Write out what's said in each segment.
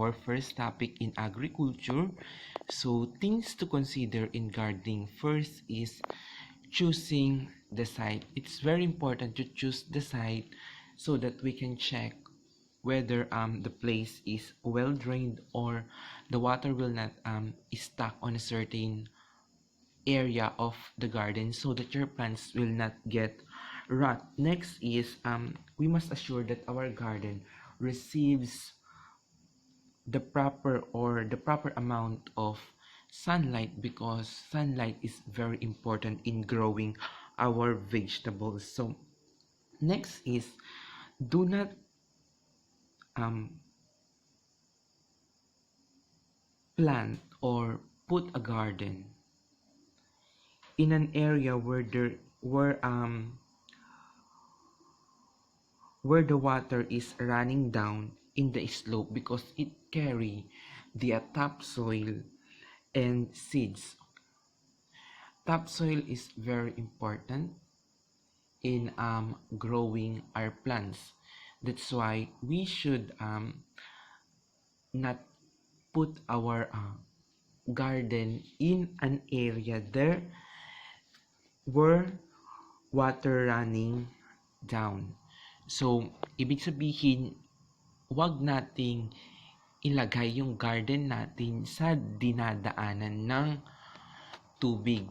our first topic in agriculture. So things to consider in gardening. First is choosing the site. It's very important to choose the site so that we can check whether the place is well drained or the water will not is stuck on a certain area of the garden so that your plants will not get rot. Next is we must assure that our garden receives the proper amount of sunlight, because sunlight is very important in growing our vegetables. So next is, do not um, plant or put a garden in an area where the water is running down in the slope, because it carry the topsoil and seeds. Topsoil is very important in growing our plants. That's why we should not put our garden in an area there where water running down. So, ibig sabihin, wag nating ilagay yung garden natin sa dinadaanan ng tubig.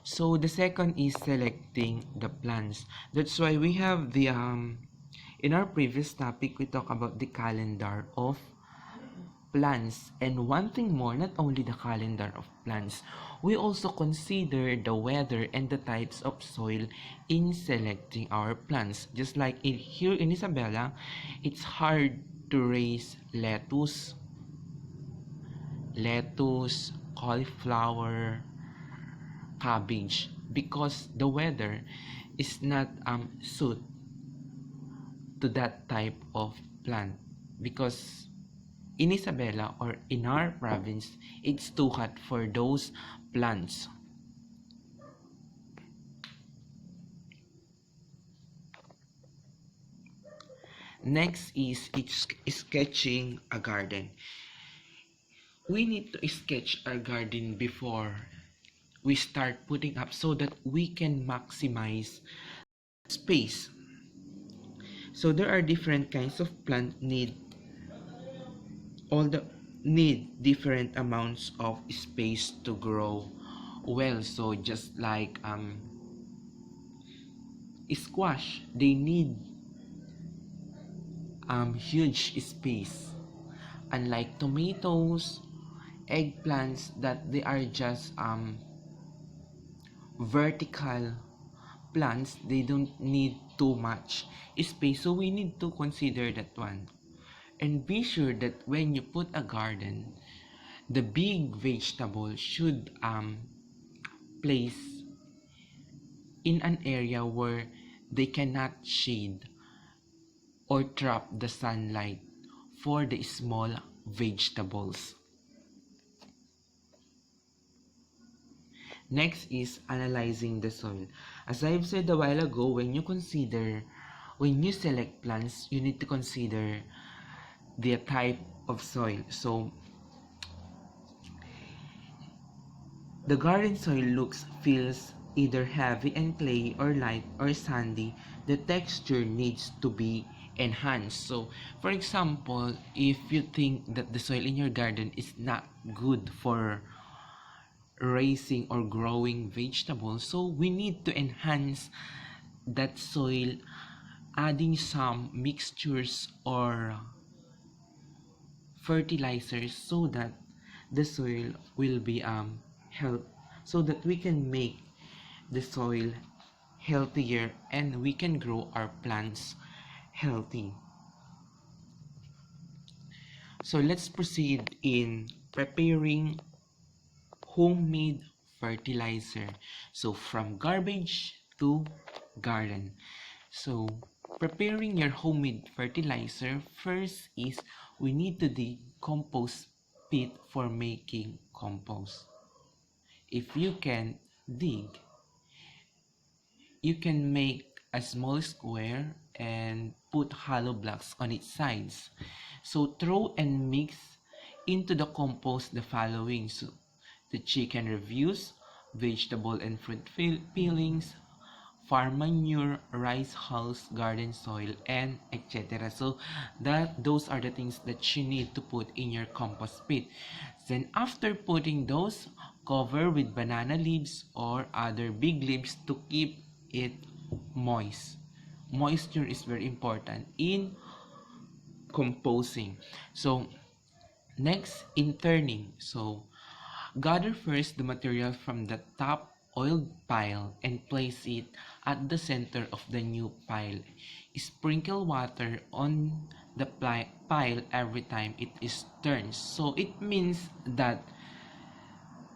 So, the second is selecting the plants. That's why we have the, in our previous topic, we talk about the calendar of plants. And one thing more, not only the calendar of plants, we also consider the weather and the types of soil in selecting our plants. Just like here in Isabela, it's hard to raise lettuce, cauliflower, cabbage, because the weather is not suit to that type of plant, because in Isabela or in our province, it's too hot for those plants. Next is sketching a garden. We need to sketch our garden before we start putting up so that we can maximize space. So there are different kinds of plant need different amounts of space to grow well. So just like squash, they need huge space, unlike tomatoes, eggplants, that they are just vertical plants. They don't need too much space, so we need to consider that one. And be sure that when you put a garden, the big vegetable should place in an area where they cannot shade or trap the sunlight for the small vegetables. Next is analyzing the soil. As I've said a while ago, when you select plants, you need to consider the type of soil. So the garden soil feels either heavy and clay or light or sandy. The texture needs to be enhanced. So for example, if you think that the soil in your garden is not good for raising or growing vegetables, so we need to enhance that soil, adding some mixtures or fertilizers so that the soil will be so that we can make the soil healthier and we can grow our plants healthy. So let's proceed in preparing homemade fertilizer. So from garbage to garden. So preparing your homemade fertilizer, first is we need to dig compost pit for making compost. If you can dig, you can make a small square and put hollow blocks on its sides. So throw and mix into the compost the following: so the chicken reviews, vegetable and fruit peelings, farm manure, rice hulls, garden soil, and etc. So those are the things that you need to put in your compost pit. Then after putting those, cover with banana leaves or other big leaves to keep it moist. Moisture is very important in composing. So next, in turning. So gather first the material from the top oiled pile and place it at the center of the new pile. Sprinkle water on the pile every time it is turned. So it means that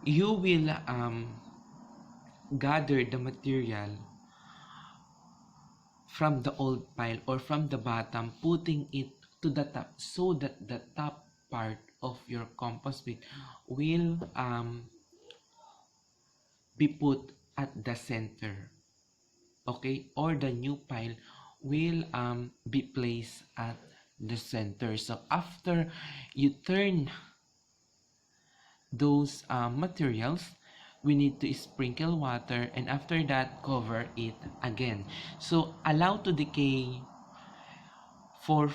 you will gather the material from the old pile or from the bottom, putting it to the top so that the top part of your compost pit will be put at the center, okay, or the new pile will be placed at the center. So after you turn those materials, we need to sprinkle water, and after that cover it again. So for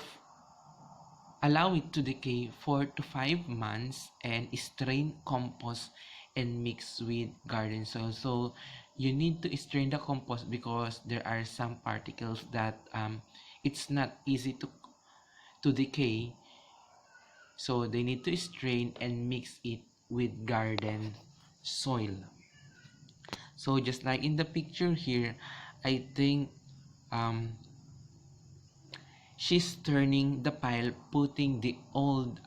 allow it to decay 4 to 5 months and strain compost and mix with garden soil. So you need to strain the compost because there are some particles that it's not easy to decay. So they need to strain and mix it with garden soil. So just like in the picture here, I think um, she's turning the pile, putting the old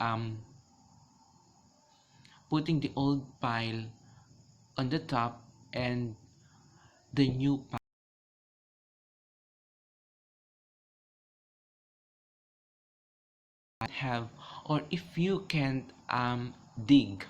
pile on the top and the new pile have, or if you can't dig